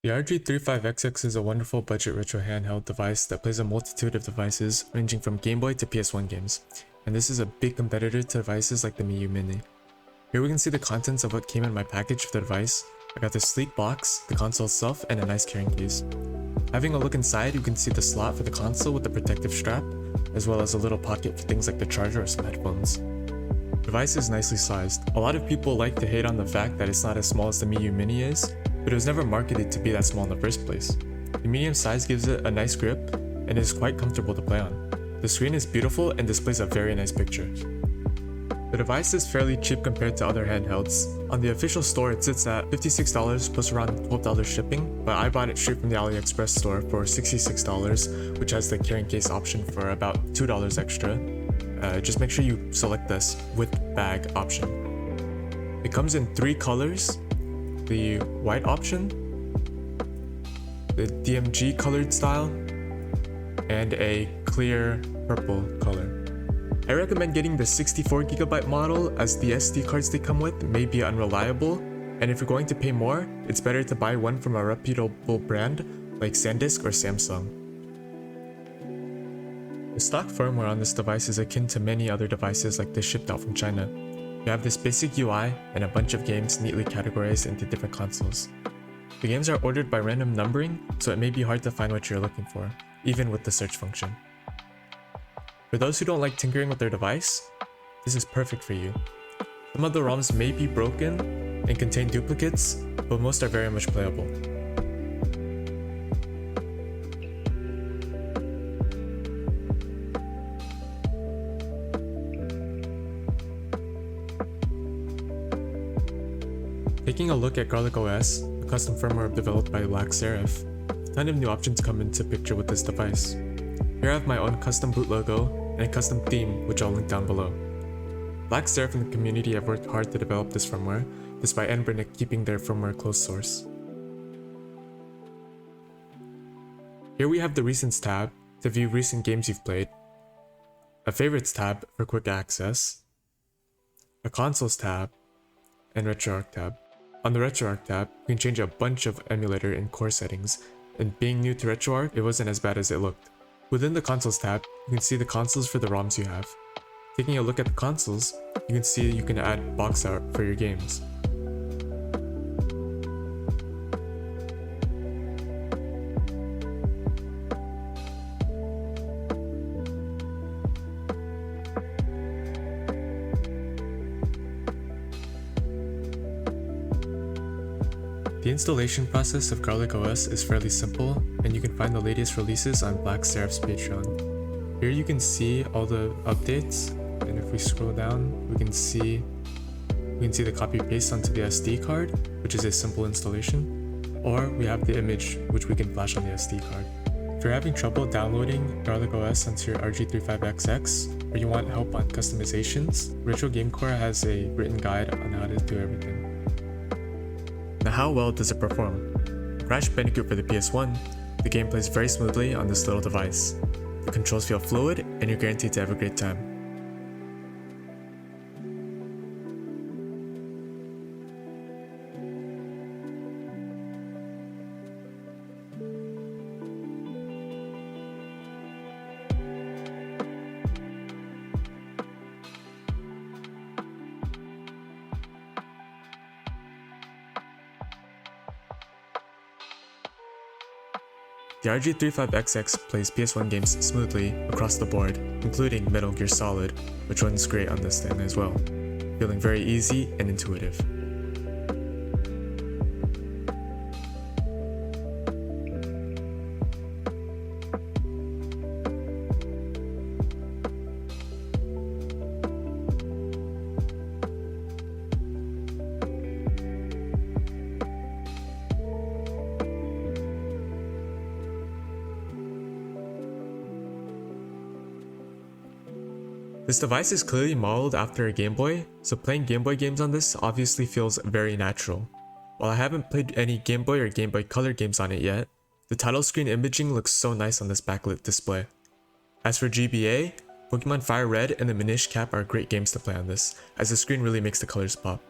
The RG35XX is a wonderful budget retro handheld device that plays a multitude of devices ranging from Game Boy to PS1 games, and this is a big competitor to devices like the Miyoo Mini. Here we can see the contents of what came in my package for the device. I got this sleek box, the console itself, and a nice carrying case. Having a look inside, you can see the slot for the console with the protective strap, as well as a little pocket for things like the charger or some headphones. The device is nicely sized. A lot of people like to hate on the fact that it's not as small as the Miyoo Mini is, but it was never marketed to be that small in the first place. The medium size gives it a nice grip and is quite comfortable to play on. The screen is beautiful and displays a very nice picture. The device is fairly cheap compared to other handhelds. On the official store it sits at $56 plus around $12 shipping, but I bought it straight from the AliExpress store for $66, which has the carrying case option for about $2 extra. Just make sure you select this with bag option. It comes in 3 colors. The white option, the DMG colored style, and a clear purple color. I recommend getting the 64GB model as the SD cards they come with may be unreliable, and if you're going to pay more, it's better to buy one from a reputable brand like SanDisk or Samsung. The stock firmware on this device is akin to many other devices like this shipped out from China. You have this basic UI and a bunch of games neatly categorized into different consoles. The games are ordered by random numbering, so it may be hard to find what you're looking for, even with the search function. For those who don't like tinkering with their device, this is perfect for you. Some of the ROMs may be broken and contain duplicates, but most are very much playable. Taking a look at GarlicOS, a custom firmware developed by Black Serif, a ton of new options come into picture with this device. Here I have my own custom boot logo and a custom theme, which I'll link down below. Black Serif and the community have worked hard to develop this firmware, despite Enbernick keeping their firmware closed source. Here we have the Recents tab to view recent games you've played, a Favorites tab for quick access, a Consoles tab, and RetroArch tab. On the RetroArch tab, you can change a bunch of emulator and core settings, and being new to RetroArch, it wasn't as bad as it looked. Within the Consoles tab, you can see the consoles for the ROMs you have. Taking a look at the consoles, you can see you can add box art for your games. The installation process of GarlicOS is fairly simple, and you can find the latest releases on Black Serif's Patreon. Here you can see all the updates, and if we scroll down, we can see the copy paste onto the SD card, which is a simple installation, or we have the image which we can flash on the SD card. If you're having trouble downloading GarlicOS onto your RG35XX, or you want help on customizations, Retro Game Core has a written guide on how to do everything. Now, how well does it perform? Crash Bandicoot for the PS1, the game plays very smoothly on this little device. The controls feel fluid, and you're guaranteed to have a great time. The RG35XX plays PS1 games smoothly across the board, including Metal Gear Solid, which runs great on this thing as well, feeling very easy and intuitive. This device is clearly modeled after a Game Boy, so playing Game Boy games on this obviously feels very natural. While I haven't played any Game Boy or Game Boy Color games on it yet, the title screen imaging looks so nice on this backlit display. As for GBA, Pokemon Fire Red and the Minish Cap are great games to play on this, as the screen really makes the colors pop.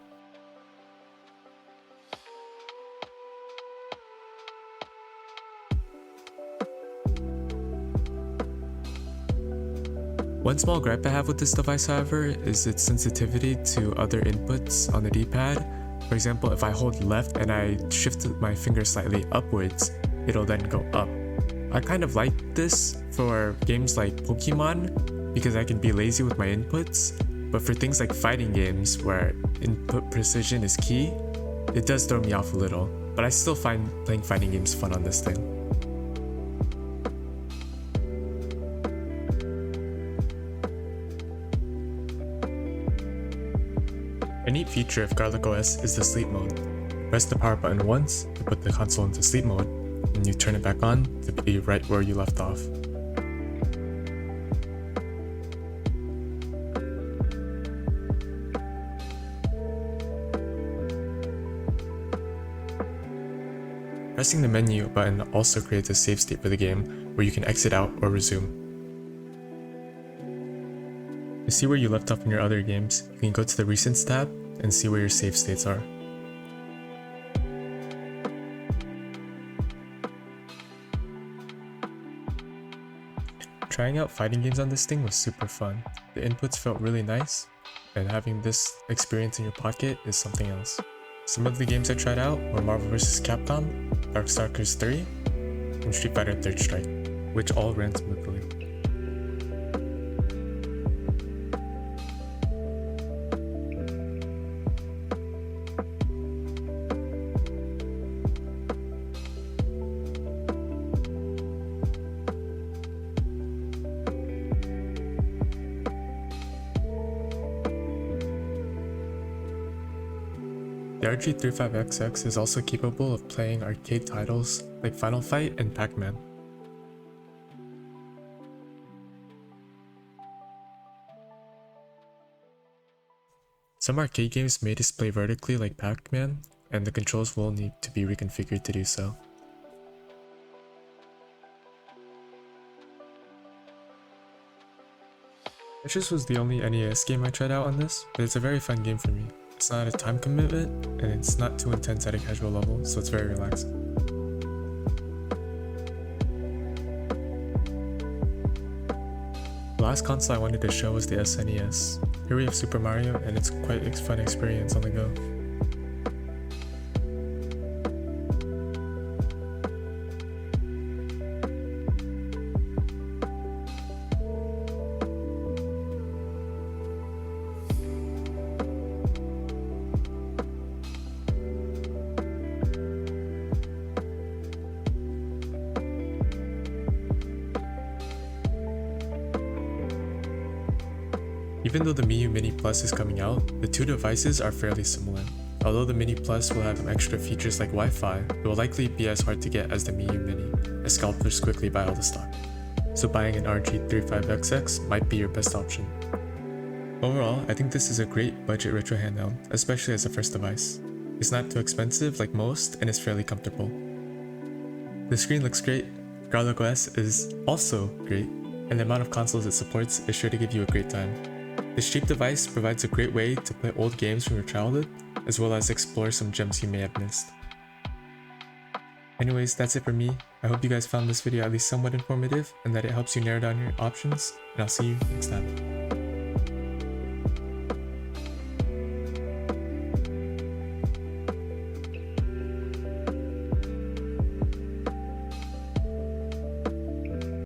One small gripe I have with this device, however, is its sensitivity to other inputs on the D-pad. For example, if I hold left and I shift my finger slightly upwards, it'll then go up. I kind of like this for games like Pokemon because I can be lazy with my inputs, but for things like fighting games where input precision is key, it does throw me off a little, but I still find playing fighting games fun on this thing. A neat feature of GarlicOS is the sleep mode. Press the power button once to put the console into sleep mode, and you turn it back on to be right where you left off. Pressing the menu button also creates a save state for the game where you can exit out or resume. To see where you left off in your other games, you can go to the Recents tab and see where your save states are. Trying out fighting games on this thing was super fun. The inputs felt really nice, and having this experience in your pocket is something else. Some of the games I tried out were Marvel vs. Capcom, Darkstalkers 3, and Street Fighter 3rd Strike, which all ran smoothly. The RG35XX is also capable of playing arcade titles like Final Fight and Pac-Man. Some arcade games may display vertically like Pac-Man, and the controls will need to be reconfigured to do so. Tetris was the only NES game I tried out on this, but it's a very fun game for me. It's not a time commitment, and it's not too intense at a casual level, so it's very relaxing. The last console I wanted to show was the SNES. Here we have Super Mario, and it's quite a fun experience on the go. Even though the Miyoo Mini Plus is coming out, the two devices are fairly similar. Although the Mini Plus will have some extra features like Wi-Fi, it will likely be as hard to get as the Miyoo Mini, as scalpers quickly buy all the stock. So buying an RG35XX might be your best option. Overall, I think this is a great budget retro handheld, especially as a first device. It's not too expensive like most, and it's fairly comfortable. The screen looks great, GarlicOS is also great, and the amount of consoles it supports is sure to give you a great time. This cheap device provides a great way to play old games from your childhood, as well as explore some gems you may have missed. Anyways, that's it for me. I hope you guys found this video at least somewhat informative and that it helps you narrow down your options, and I'll see you next time.